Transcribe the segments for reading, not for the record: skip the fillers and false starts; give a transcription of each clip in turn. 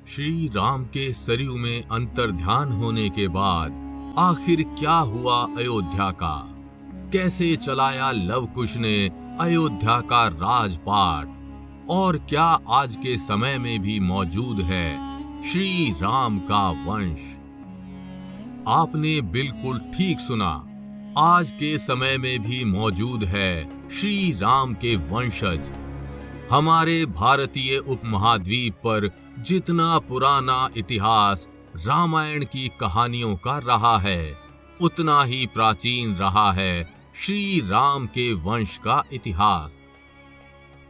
श्री राम के सरयू में अंतर्ध्यान होने के बाद आखिर क्या हुआ अयोध्या का? कैसे चलाया लव कुश ने अयोध्या का राजपाट? और क्या आज के समय में भी मौजूद है श्री राम का वंश? आपने बिल्कुल ठीक सुना, आज के समय में भी मौजूद है श्री राम के वंशज। हमारे भारतीय उपमहाद्वीप पर जितना पुराना इतिहास रामायण की कहानियों का रहा है, उतना ही प्राचीन रहा है श्री राम के वंश का इतिहास।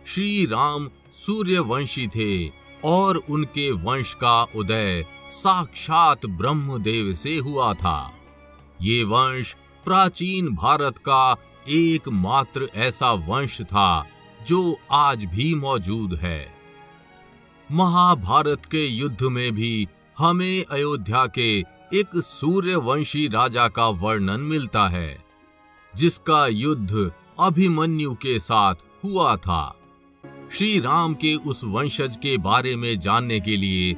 श्री राम सूर्यवंशी थे और उनके वंश का उदय साक्षात ब्रह्मदेव से हुआ था। ये वंश प्राचीन भारत का एकमात्र ऐसा वंश था जो आज भी मौजूद है। महाभारत के युद्ध में भी हमें अयोध्या के एक सूर्यवंशी राजा का वर्णन मिलता है, जिसका युद्ध अभिमन्यु के साथ हुआ था। श्री राम के उस वंशज के बारे में जानने के लिए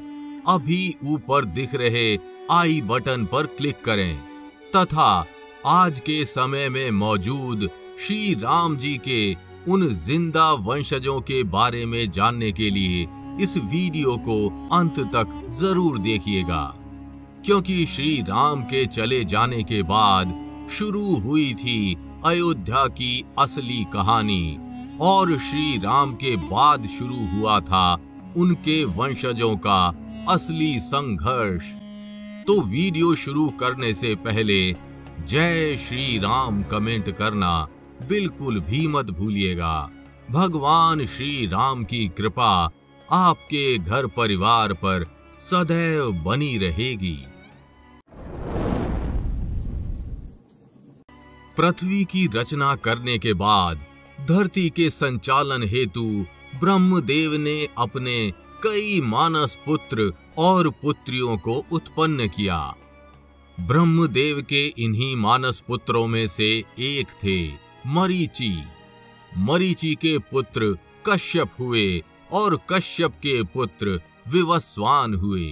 अभी ऊपर दिख रहे आई बटन पर क्लिक करें तथा आज के समय में मौजूद श्री राम जी के उन जिंदा वंशजों के बारे में जानने के लिए इस वीडियो को अंत तक जरूर देखिएगा, क्योंकि श्री राम के चले जाने के बाद शुरू हुई थी अयोध्या की असली कहानी और श्री राम के बाद शुरू हुआ था उनके वंशजों का असली संघर्ष। तो वीडियो शुरू करने से पहले जय श्री राम कमेंट करना बिल्कुल भी मत भूलिएगा। भगवान श्री राम की कृपा आपके घर परिवार पर सदैव बनी रहेगी। पृथ्वी की रचना करने के बाद धरती के संचालन हेतु ब्रह्मदेव ने अपने कई मानस पुत्र और पुत्रियों को उत्पन्न किया। ब्रह्मदेव के इन्हीं मानस पुत्रों में से एक थे मरीचि। मरीचि के पुत्र कश्यप हुए और कश्यप के पुत्र विवस्वान हुए।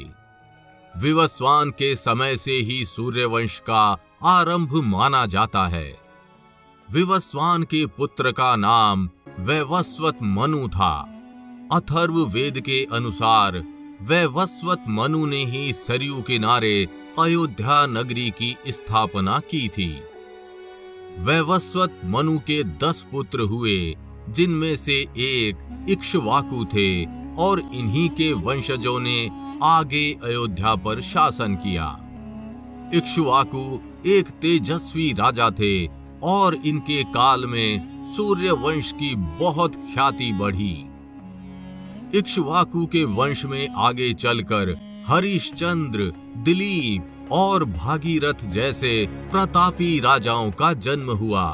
विवस्वान के समय से ही सूर्यवंश का आरंभ माना जाता है। विवस्वान के पुत्र का नाम वैवस्वत मनु था। अथर्व वेद के अनुसार वैवस्वत मनु ने ही सरयू किनारे अयोध्या नगरी की स्थापना की थी। वैवस्वत मनु के 10 पुत्र हुए, जिनमें से एक इक्ष्वाकु थे और इन्हीं के वंशजों ने आगे अयोध्या पर शासन किया। इक्ष्वाकु एक तेजस्वी राजा थे और इनके काल में सूर्यवंश की बहुत ख्याति बढ़ी। इक्ष्वाकु के वंश में आगे चलकर हरिश्चंद्र, दिलीप और भागीरथ जैसे प्रतापी राजाओं का जन्म हुआ।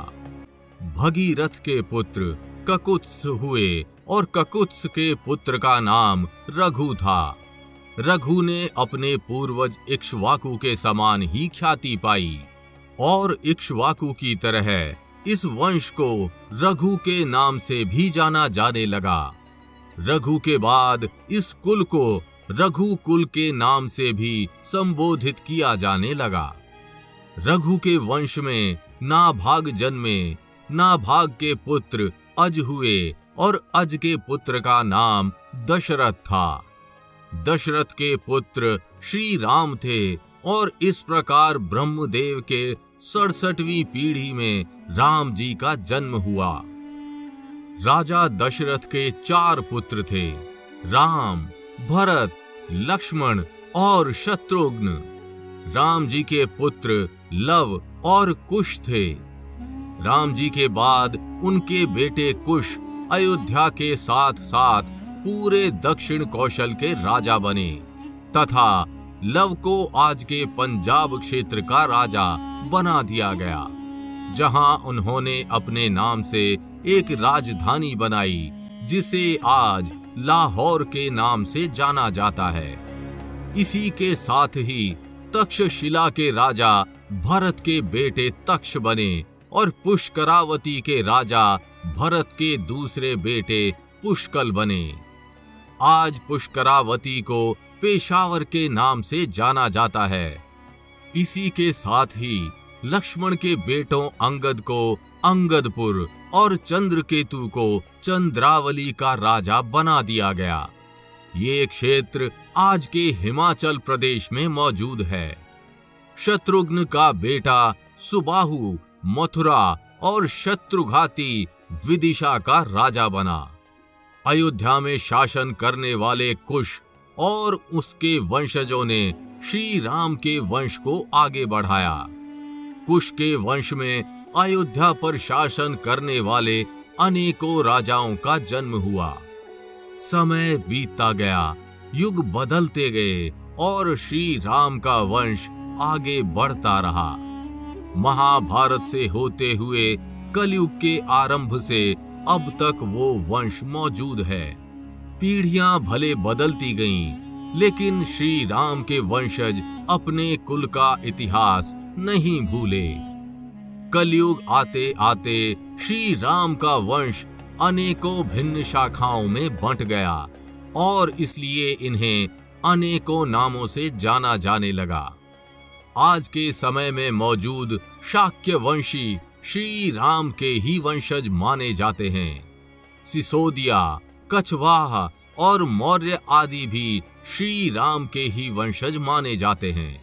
भगीरथ के पुत्र ककुत्स हुए और ककुत्स के पुत्र का नाम रघु था। रघु ने अपने पूर्वज इक्ष्वाकु के समान ही ख्याति पाई और इक्ष्वाकु की तरह इस वंश को रघु के नाम से भी जाना जाने लगा। रघु के बाद इस कुल को रघु कुल के नाम से भी संबोधित किया जाने लगा। रघु के वंश में नाभाग जन्मे। नाभाग के पुत्र अज हुए और अज के पुत्र का नाम दशरथ था। दशरथ के पुत्र श्री राम थे और इस प्रकार ब्रह्मदेव के 67वीं पीढ़ी में राम जी का जन्म हुआ। राजा दशरथ के 4 पुत्र थे, राम, भरत, लक्ष्मण और शत्रुघ्न। राम जी के पुत्र लव और कुश थे। राम जी के बाद उनके बेटे कुश अयोध्या के साथ साथ पूरे दक्षिण कौशल के राजा बने तथा लव को आज के पंजाब क्षेत्र का राजा बना दिया गया, जहां उन्होंने अपने नाम से एक राजधानी बनाई जिसे आज लाहौर के नाम से जाना जाता है। इसी के साथ ही तक्षशिला के राजा भरत के बेटे तक्ष बने और पुष्करावती के राजा भरत के दूसरे बेटे पुष्कल बने। आज पुष्करावती को पेशावर के नाम से जाना जाता है। इसी के साथ ही लक्ष्मण के बेटों अंगद को अंगदपुर और चंद्रकेतु को चंद्रावली का राजा बना दिया गया। ये क्षेत्र आज के हिमाचल प्रदेश में मौजूद है। शत्रुघ्न का बेटा सुबाहु मथुरा और शत्रुघाती विदिशा का राजा बना। अयोध्या में शासन करने वाले कुश और उसके वंशजों ने श्री राम के वंश को आगे बढ़ाया। कुश के वंश में अयोध्या पर शासन करने वाले अनेकों राजाओं का जन्म हुआ। समय बीतता गया, युग बदलते गए और श्री राम का वंश आगे बढ़ता रहा। महाभारत से होते हुए कलयुग के आरंभ से अब तक वो वंश मौजूद है। पीढ़ियां भले बदलती गईं, लेकिन श्री राम के वंशज अपने कुल का इतिहास नहीं भूले। कलयुग आते आते श्री राम का वंश अनेकों भिन्न शाखाओं में बंट गया और इसलिए इन्हें अनेकों नामों से जाना जाने लगा। आज के समय में मौजूद शाक्य वंशी श्री राम के ही वंशज माने जाते हैं। सिसोदिया, कछवाह और मौर्य आदि भी श्री राम के ही वंशज माने जाते हैं।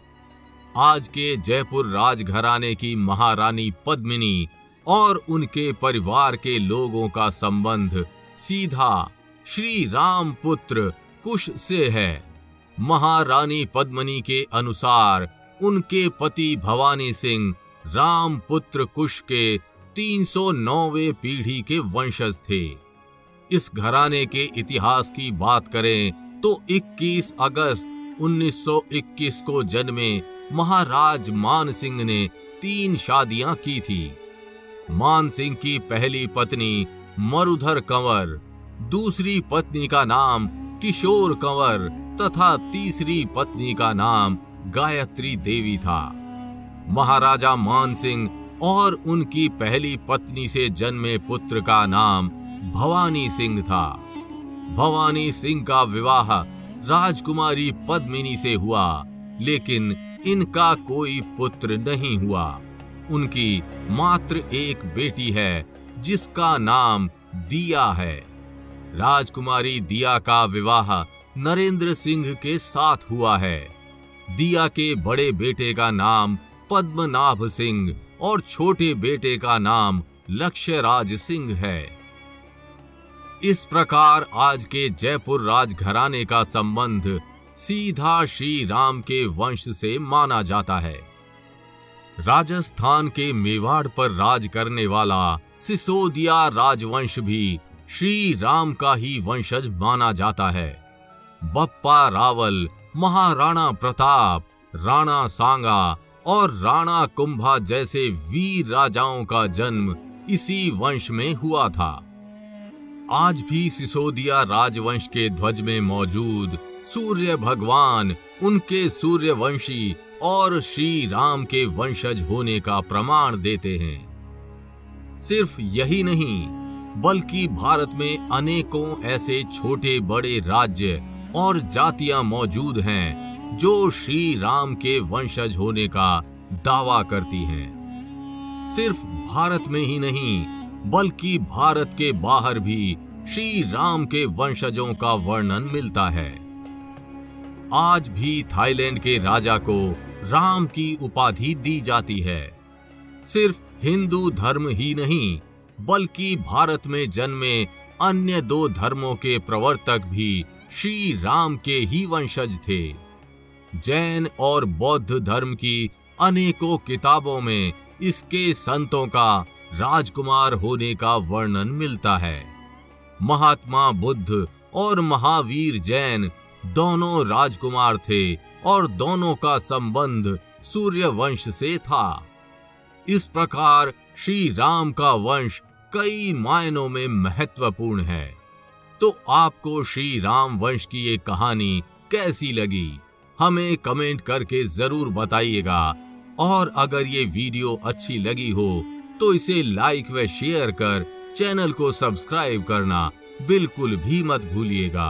आज के जयपुर राजघराने की महारानी पद्मिनी और उनके परिवार के लोगों का संबंध सीधा श्री राम पुत्र कुश से है। महारानी पद्मिनी के अनुसार उनके पति भवानी सिंह राम पुत्र कुश के 309वें पीढ़ी के वंशज थे। इस घराने के इतिहास की बात करें तो 21 अगस्त 1921 को जन्मे महाराज मान सिंह ने 3 शादियां की थी। मान सिंह की पहली पत्नी मरुधर कंवर, दूसरी पत्नी का नाम किशोर कंवर तथा तीसरी पत्नी का नाम गायत्री देवी था। महाराजा मान सिंह और उनकी पहली पत्नी से जन्मे पुत्र का नाम भवानी सिंह था। भवानी सिंह का विवाह राजकुमारी पद्मिनी से हुआ, लेकिन इनका कोई पुत्र नहीं हुआ। उनकी मात्र एक बेटी है जिसका नाम दिया है। राजकुमारी दिया का विवाह नरेंद्र सिंह के साथ हुआ है। दिया के बड़े बेटे का नाम पद्मनाभ सिंह और छोटे बेटे का नाम लक्ष्यराज सिंह है। इस प्रकार आज के जयपुर राजघराने का संबंध सीधा श्री राम के वंश से माना जाता है। राजस्थान के मेवाड़ पर राज करने वाला सिसोदिया राजवंश भी श्री राम का ही वंशज माना जाता है। बप्पा रावल, महाराणा प्रताप, राणा सांगा और राणा कुंभा जैसे वीर राजाओं का जन्म इसी वंश में हुआ था। आज भी सिसोदिया राजवंश के ध्वज में मौजूद सूर्य भगवान उनके सूर्यवंशी और श्री राम के वंशज होने का प्रमाण देते हैं। सिर्फ यही नहीं, बल्कि भारत में अनेकों ऐसे छोटे बड़े राज्य और जातियां मौजूद हैं जो श्री राम के वंशज होने का दावा करती हैं। सिर्फ भारत में ही नहीं, बल्कि भारत के बाहर भी श्री राम के वंशजों का वर्णन मिलता है। आज भी थाईलैंड के राजा को राम की उपाधि दी जाती है। सिर्फ हिंदू धर्म ही नहीं, बल्कि भारत में जन्मे अन्य 2 धर्मों के प्रवर्तक भी श्री राम के ही वंशज थे। जैन और बौद्ध धर्म की अनेकों किताबों में इसके संतों का राजकुमार होने का वर्णन मिलता है। महात्मा बुद्ध और महावीर जैन दोनों राजकुमार थे और दोनों का संबंध सूर्य वंश से था। इस प्रकार श्री राम का वंश कई मायनों में महत्वपूर्ण है। तो आपको श्री राम वंश की ये कहानी कैसी लगी, हमें कमेंट करके जरूर बताइएगा। और अगर ये वीडियो अच्छी लगी हो तो इसे लाइक व शेयर कर चैनल को सब्सक्राइब करना बिल्कुल भी मत भूलिएगा।